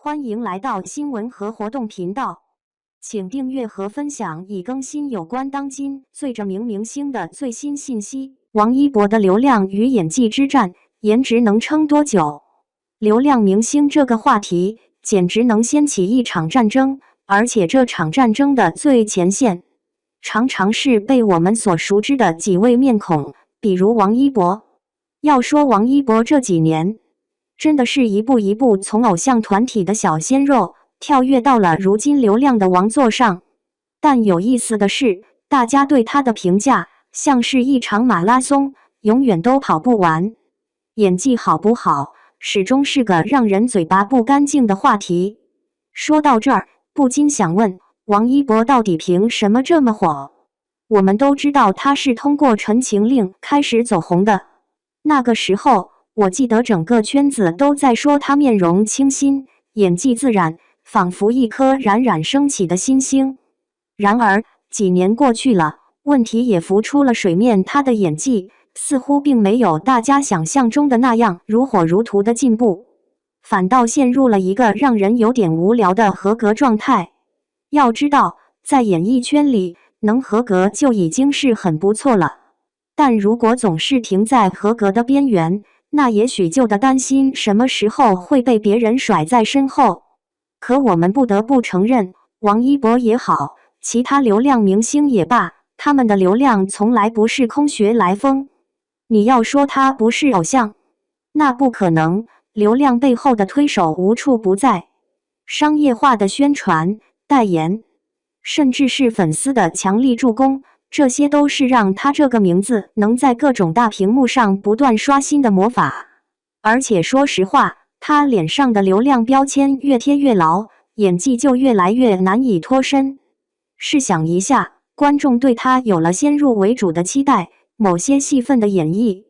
欢迎来到新闻和活动频道，请订阅和分享已更新有关当今最着名明星的最新信息。王一博的流量与演技之战，颜值能撑多久？流量明星这个话题简直能掀起一场战争，而且这场战争的最前线，常常是被我们所熟知的几位面孔，比如王一博。要说王一博这几年，真的是一步一步从偶像团体的小鲜肉跳跃到了如今流量的王座上。但有意思的是，大家对他的评价像是一场马拉松，永远都跑不完。演技好不好，始终是个让人嘴巴不干净的话题。说到这儿，不禁想问，王一博到底凭什么这么火？我们都知道他是通过《陈情令》开始走红的，那个时候我记得整个圈子都在说他面容清新，演技自然，仿佛一颗冉冉升起的新星。然而几年过去了，问题也浮出了水面，他的演技似乎并没有大家想象中的那样如火如荼的进步，反倒陷入了一个让人有点无聊的合格状态。要知道，在演艺圈里能合格就已经是很不错了，但如果总是停在合格的边缘，那也许就得担心什么时候会被别人甩在身后。可我们不得不承认，王一博也好，其他流量明星也罢，他们的流量从来不是空穴来风。你要说他不是偶像，那不可能，流量背后的推手无处不在，商业化的宣传、代言，甚至是粉丝的强力助攻，这些都是让他这个名字能在各种大屏幕上不断刷新的魔法。而且说实话，他脸上的流量标签越贴越牢，演技就越来越难以脱身。试想一下，观众对他有了先入为主的期待，某些戏份的演绎，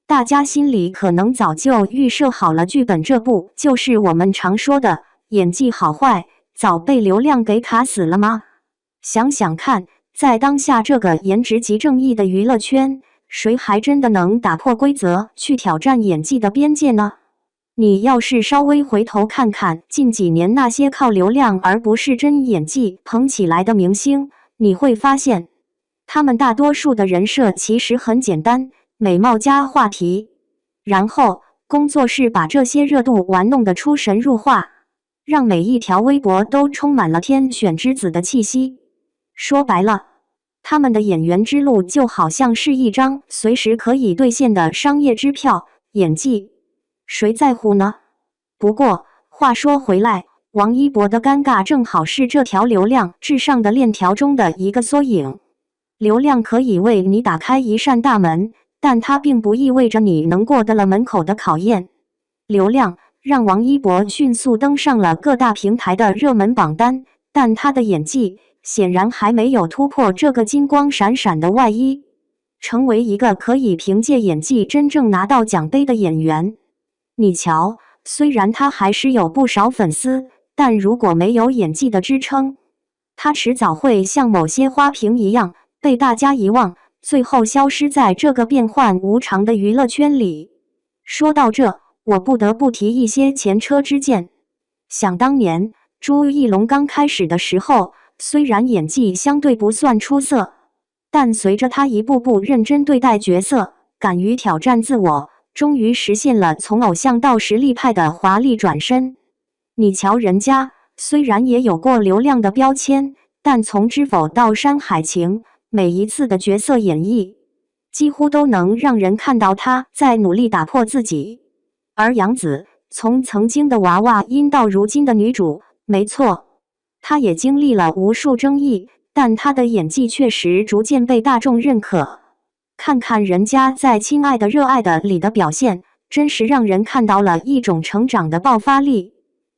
大家心里可能早就预设好了剧本，这不就是我们常说的演技好坏早被流量给卡死了吗？想想看，在当下这个颜值即正义的娱乐圈，谁还真的能打破规则去挑战演技的边界呢？你要是稍微回头看看近几年那些靠流量而不是真演技捧起来的明星，你会发现，他们大多数的人设其实很简单，美貌加话题，然后工作室把这些热度玩弄得出神入化，让每一条微博都充满了天选之子的气息。说白了，他们的演员之路就好像是一张随时可以兑现的商业支票，演技谁在乎呢？不过话说回来，王一博的尴尬正好是这条流量至上的链条中的一个缩影。流量可以为你打开一扇大门，但它并不意味着你能过得了门口的考验。流量让王一博迅速登上了各大平台的热门榜单，但他的演技显然还没有突破这个金光闪闪的外衣，成为一个可以凭借演技真正拿到奖杯的演员。你瞧，虽然他还是有不少粉丝，但如果没有演技的支撑，他迟早会像某些花瓶一样被大家遗忘，最后消失在这个变幻无常的娱乐圈里。说到这，我不得不提一些前车之鉴。想当年，朱一龙刚开始的时候，虽然演技相对不算出色，但随着他一步步认真对待角色，敢于挑战自我，终于实现了从偶像到实力派的华丽转身。你瞧人家，虽然也有过流量的标签，但从知否到山海情，每一次的角色演绎，几乎都能让人看到他在努力打破自己。而杨紫，从曾经的娃娃音到如今的女主，没错，她也经历了无数争议，但她的演技确实逐渐被大众认可。看看人家在《亲爱的热爱的》里的表现，真是让人看到了一种成长的爆发力。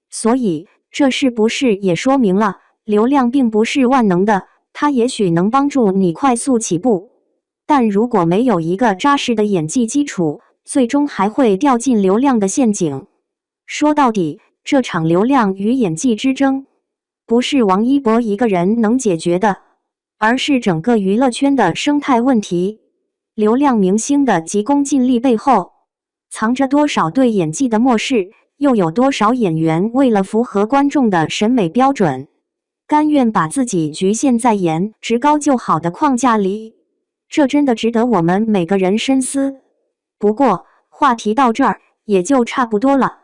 所以，这是不是也说明了，流量并不是万能的，它也许能帮助你快速起步，但如果没有一个扎实的演技基础，最终还会掉进流量的陷阱。说到底，这场流量与演技之争，不是王一博一个人能解决的，而是整个娱乐圈的生态问题。流量明星的急功近利背后，藏着多少对演技的漠视，又有多少演员为了符合观众的审美标准，甘愿把自己局限在颜值高就好的框架里？这真的值得我们每个人深思。不过话题到这儿也就差不多了。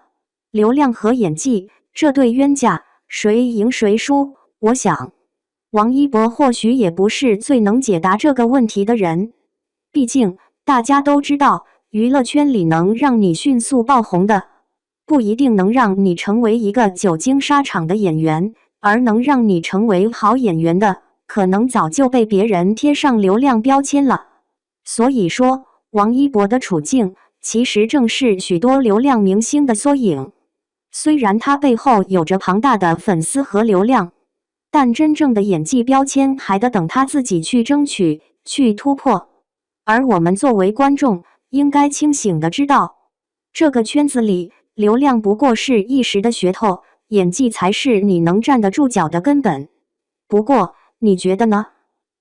流量和演技这对冤家，谁赢谁输？我想，王一博或许也不是最能解答这个问题的人。毕竟大家都知道，娱乐圈里能让你迅速爆红的，不一定能让你成为一个久经沙场的演员，而能让你成为好演员的，可能早就被别人贴上流量标签了。所以说，王一博的处境其实正是许多流量明星的缩影。虽然他背后有着庞大的粉丝和流量，但真正的演技标签还得等他自己去争取、去突破。而我们作为观众，应该清醒地知道，这个圈子里，流量不过是一时的噱头，演技才是你能站得住脚的根本。不过，你觉得呢？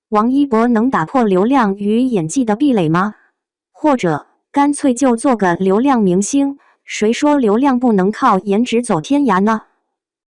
王一博能打破流量与演技的壁垒吗？或者，干脆就做个流量明星？谁说流量不能靠颜值走天涯呢？